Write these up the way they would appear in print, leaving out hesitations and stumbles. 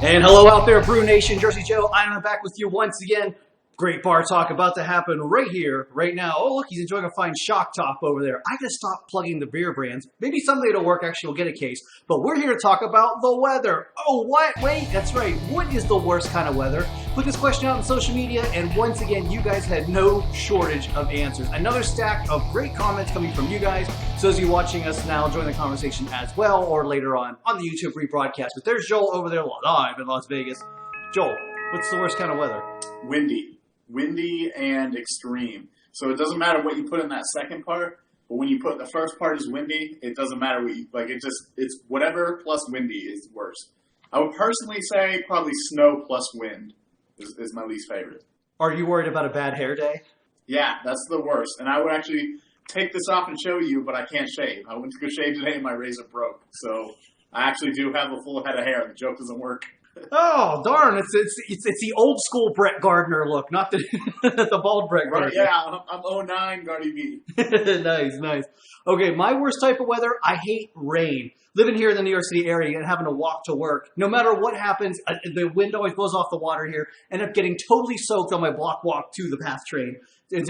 And hello out there, Brew Nation, Jersey Joe. I'm back with you once again. Great bar talk about to happen right here, right now. Oh, look, he's enjoying a fine shock top over there. I gotta stop plugging the beer brands. Maybe someday it'll work, actually we'll get a case. But we're here to talk about the weather. Oh, what? Wait, that's right. What is the worst kind of weather? Put this question out on social media, and once again, you guys had no shortage of answers. Another stack of great comments coming from you guys. So as you're watching us now, join the conversation as well, or later on the YouTube rebroadcast. But there's Joel over there live in Las Vegas. Joel, what's the worst kind of weather? Windy and extreme. So it doesn't matter what you put in that second part, but when you put the first part is windy, it doesn't matter what you, like it's whatever plus windy is worse. I would personally say probably snow plus wind is my least favorite. Are you worried about a bad hair day? Yeah, that's the worst. And I would actually take this off and show you, but I can't shave. I went to go shave today and my razor broke. So I actually do have a full head of hair. The joke doesn't work. Oh, darn. It's the old school Brett Gardner look, not the the bald Brett Gardner. Right, yeah, I'm 09 Gardy B. Nice. Okay, my worst type of weather, I hate rain. Living here in the New York City area and having to walk to work, no matter what happens, the wind always blows off the water here, end up getting totally soaked on my block walk to the PATH train,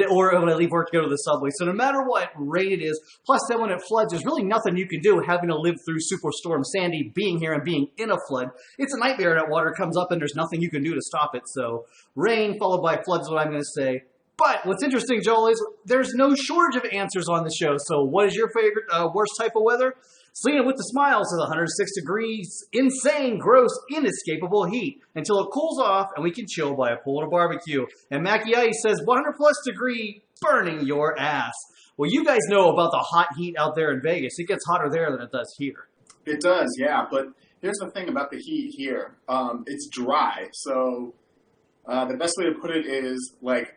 or when I leave work to go to the subway. So no matter what rain it is, plus then when it floods, there's really nothing you can do having to live through Superstorm Sandy, being here and being in a flood. It's a nightmare that water comes up and there's nothing you can do to stop it. So rain followed by floods is what I'm going to say. But what's interesting, Joel, is there's no shortage of answers on the show. So what is your favorite worst type of weather? Selena with the smile says 106 degrees, insane, gross, inescapable heat until it cools off and we can chill by a pool or barbecue. And Mackie Ice says 100 plus degree, burning your ass. Well, you guys know about the hot heat out there in Vegas. It gets hotter there than it does here. It does, yeah. But here's the thing about the heat here. It's dry. So the best way to put it is like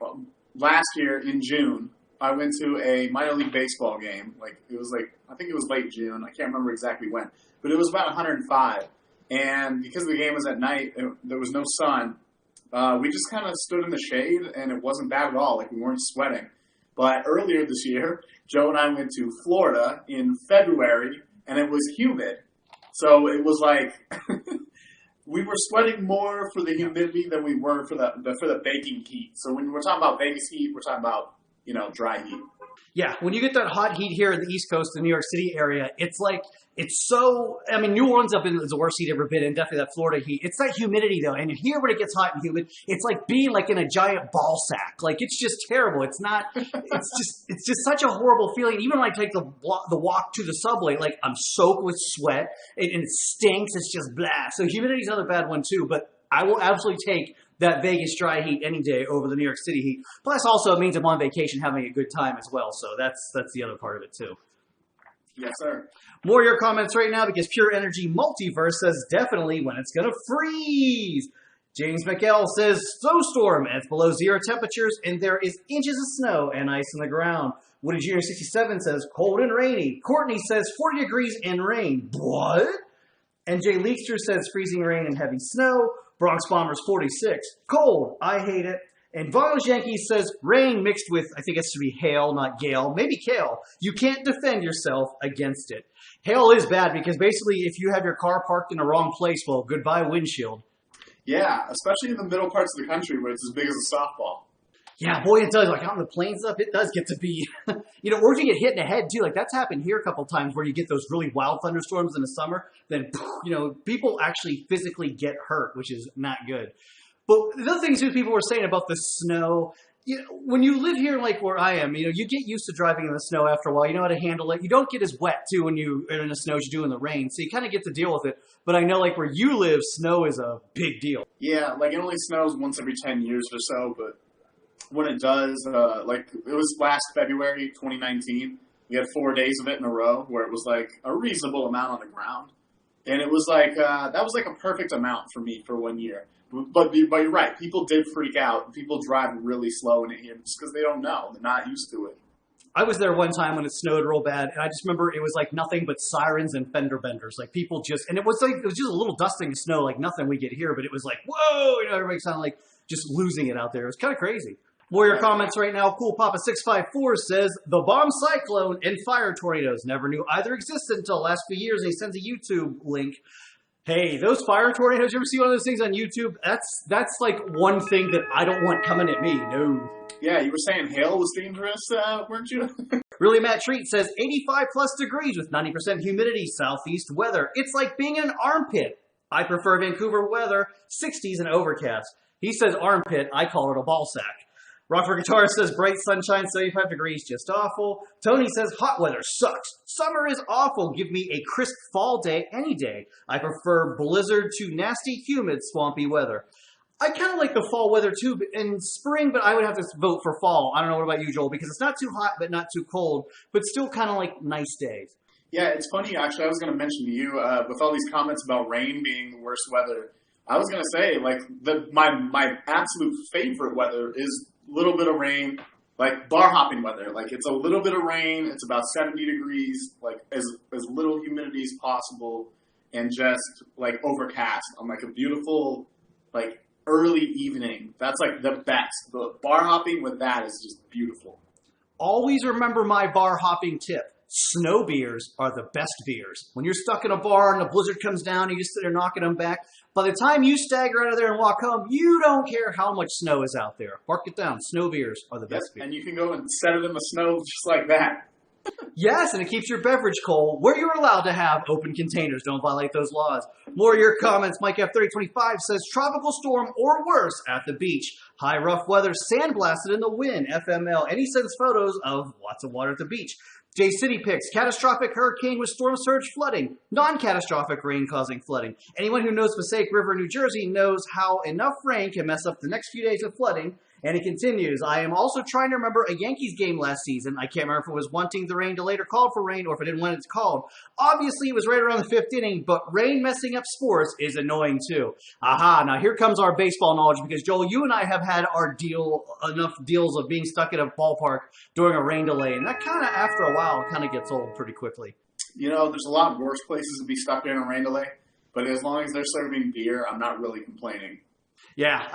last year in June, I went to a minor league baseball game. I think it was late June. I can't remember exactly when. But it was about 105. And because the game was at night, there was no sun. We just kind of stood in the shade, and it wasn't bad at all. Like, we weren't sweating. But earlier this year, Joe and I went to Florida in February, and it was humid. So it was like we were sweating more for the humidity than we were for the baking heat. So when we're talking about Vegas heat, we're talking about dry heat. Yeah, when you get that hot heat here in the East Coast, the New York City area, it's so, I mean, New Orleans is the worst heat I've ever been in, definitely that Florida heat. It's that humidity, though, and here when it gets hot and humid, it's like being like in a giant ball sack. Like, it's just terrible. It's just such a horrible feeling. Even when I take the walk to the subway, like, I'm soaked with sweat, and it stinks. It's just blah. So humidity's another bad one, too, but I will absolutely take that Vegas dry heat any day over the New York City heat. Plus, also, it means I'm on vacation having a good time as well. So that's the other part of it, too. Yes, sir. More of your comments right now because Pure Energy Multiverse says definitely when it's going to freeze. James McEll says snowstorm and it's below 0 temperatures and there is inches of snow and ice on the ground. Woody Jr. 67 says cold and rainy. Courtney says 40 degrees and rain. What? And Jay Leekster says freezing rain and heavy snow. Bronx Bombers 46. Cold. I hate it. And Vonos Yankees says rain mixed with, I think it's to be hail, not gale, maybe kale. You can't defend yourself against it. Hail is bad because basically if you have your car parked in the wrong place, well, goodbye windshield. Yeah, especially in the middle parts of the country where it's as big as a softball. Yeah, boy, it does. Like out in the plains stuff, it does get to be, or if you get hit in the head too. Like that's happened here a couple of times where you get those really wild thunderstorms in the summer. Then, people actually physically get hurt, which is not good. But the other things people were saying about the snow, when you live here like where I am, you get used to driving in the snow after a while. You know how to handle it. You don't get as wet too when you're in the snow as you do in the rain. So you kind of get to deal with it. But I know like where you live, snow is a big deal. Yeah, like it only snows once every 10 years or so, but when it does, like it was last February 2019, we had 4 days of it in a row where it was like a reasonable amount on the ground. And it was like, that was like a perfect amount for me for 1 year. But you're right, people did freak out. People drive really slow in it here just because they don't know. They're not used to it. I was there one time when it snowed real bad, and I just remember it was like nothing but sirens and fender benders. Like people and it was just a little dusting of snow, like nothing we get here, but it was like, whoa, everybody sounded like just losing it out there. It was kind of crazy. Warrior comments right now. Cool Papa 654 says, the bomb cyclone and fire tornadoes. Never knew either existed until the last few years. He sends a YouTube link. Hey, those fire tornadoes, you ever see one of those things on YouTube? That's like one thing that I don't want coming at me. No. Yeah, you were saying hail was dangerous, weren't you? Really Matt Treat says 85 plus degrees with 90% humidity, southeast weather. It's like being in an armpit. I prefer Vancouver weather, 60s and overcast. He says armpit, I call it a ball sack. Rockford Guitar says bright sunshine, 75 degrees, just awful. Tony says hot weather sucks. Summer is awful. Give me a crisp fall day any day. I prefer blizzard to nasty, humid, swampy weather. I kind of like the fall weather too in spring, but I would have to vote for fall. I don't know what about you, Joel, because it's not too hot, but not too cold, but still kind of like nice days. Yeah, it's funny, actually. I was going to mention to you, with all these comments about rain being the worst weather, I was going to say, like, my absolute favorite weather is a little bit of rain, like bar hopping weather. Like, it's a little bit of rain, it's about 70 degrees, like, as little humidity as possible, and just, like, overcast on, like, a beautiful, like, early evening. That's, like, the best. The bar hopping with that is just beautiful. Always remember my bar hopping tip. Snow beers are the best beers. When you're stuck in a bar and the blizzard comes down and you just sit there knocking them back, by the time you stagger out of there and walk home, you don't care how much snow is out there. Mark it down. Snow beers are the best beers. And you can go and set it in the snow just like that. Yes, and it keeps your beverage cold where you're allowed to have open containers. Don't violate those laws. More of your comments. Mike F3025 says, tropical storm or worse at the beach. High rough weather, sandblasted in the wind, FML. And he sends photos of lots of water at the beach. J City picks catastrophic hurricane with storm surge flooding, non-catastrophic rain causing flooding. Anyone who knows Passaic River, New Jersey knows how enough rain can mess up the next few days of flooding. And it continues, I am also trying to remember a Yankees game last season. I can't remember if it was wanting the rain to later call for rain or if it didn't want it called. Obviously, it was right around the fifth inning, but rain messing up sports is annoying too. Aha, now here comes our baseball knowledge because, Joel, you and I have had our enough deals of being stuck at a ballpark during a rain delay, and that kind of, after a while, kind of gets old pretty quickly. You know, there's a lot worse places to be stuck during a rain delay, but as long as they're serving beer, I'm not really complaining. Yeah,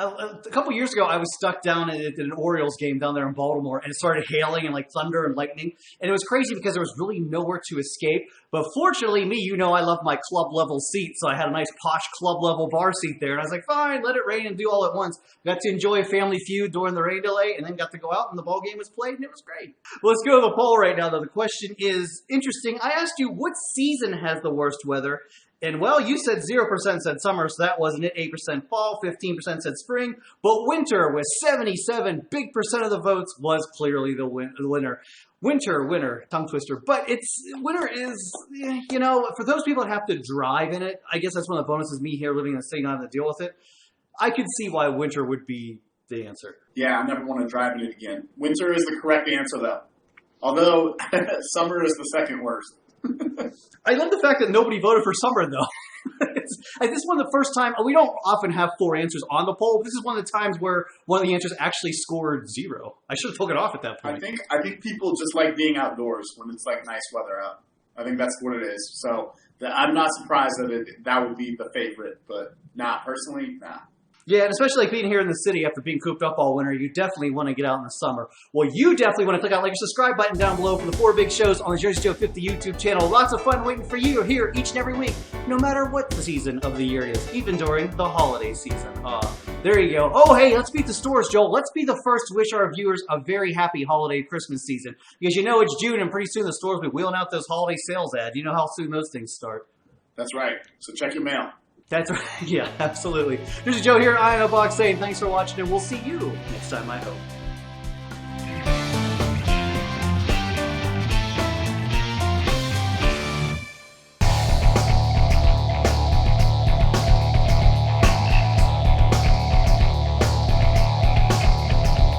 a couple years ago, I was stuck down at an Orioles game down there in Baltimore, and it started hailing and like thunder and lightning, and it was crazy because there was really nowhere to escape. But fortunately, me, you know, I love my club level seat, so I had a nice posh club level bar seat there, and I was like, fine, let it rain and do all at once. Got to enjoy Family Feud during the rain delay, and then got to go out and the ball game was played, and it was great. Well, let's go to the poll right now, though. The question is interesting. I asked you, what season has the worst weather? And, well, you said 0% said summer, so that wasn't it. 8% fall, 15% said spring. But winter, with 77 big percent of the votes, was clearly the winner. Winter, tongue twister. But winter is, you know, for those people that have to drive in it, I guess that's one of the bonuses, me here living in the city, not having to deal with it. I could see why winter would be the answer. Yeah, I never want to drive in it again. Winter is the correct answer, though. Although, summer is the second worst. I love the fact that nobody voted for summer, though. This is one of the first time, we don't often have four answers on the poll, but this is one of the times where one of the answers actually scored 0. I should have took it off at that point. I think people just like being outdoors when it's like nice weather out. I think that's what it is. So I'm not surprised that would be the favorite, but personally, nah. Yeah, and especially like being here in the city after being cooped up all winter, you definitely want to get out in the summer. Well, you definitely want to click on like subscribe button down below for the 4 big shows on the Jersey Joe 50 YouTube channel. Lots of fun waiting for you here each and every week, no matter what the season of the year it is, even during the holiday season. There you go. Oh, hey, let's beat the stores, Joel. Let's be the first to wish our viewers a very happy holiday Christmas season. Because you know it's June, and pretty soon the stores will be wheeling out those holiday sales ads. You know how soon those things start. That's right. So check your mail. That's right. Yeah, absolutely. This is Joe here, Iron Box saying thanks for watching, and we'll see you next time, I hope.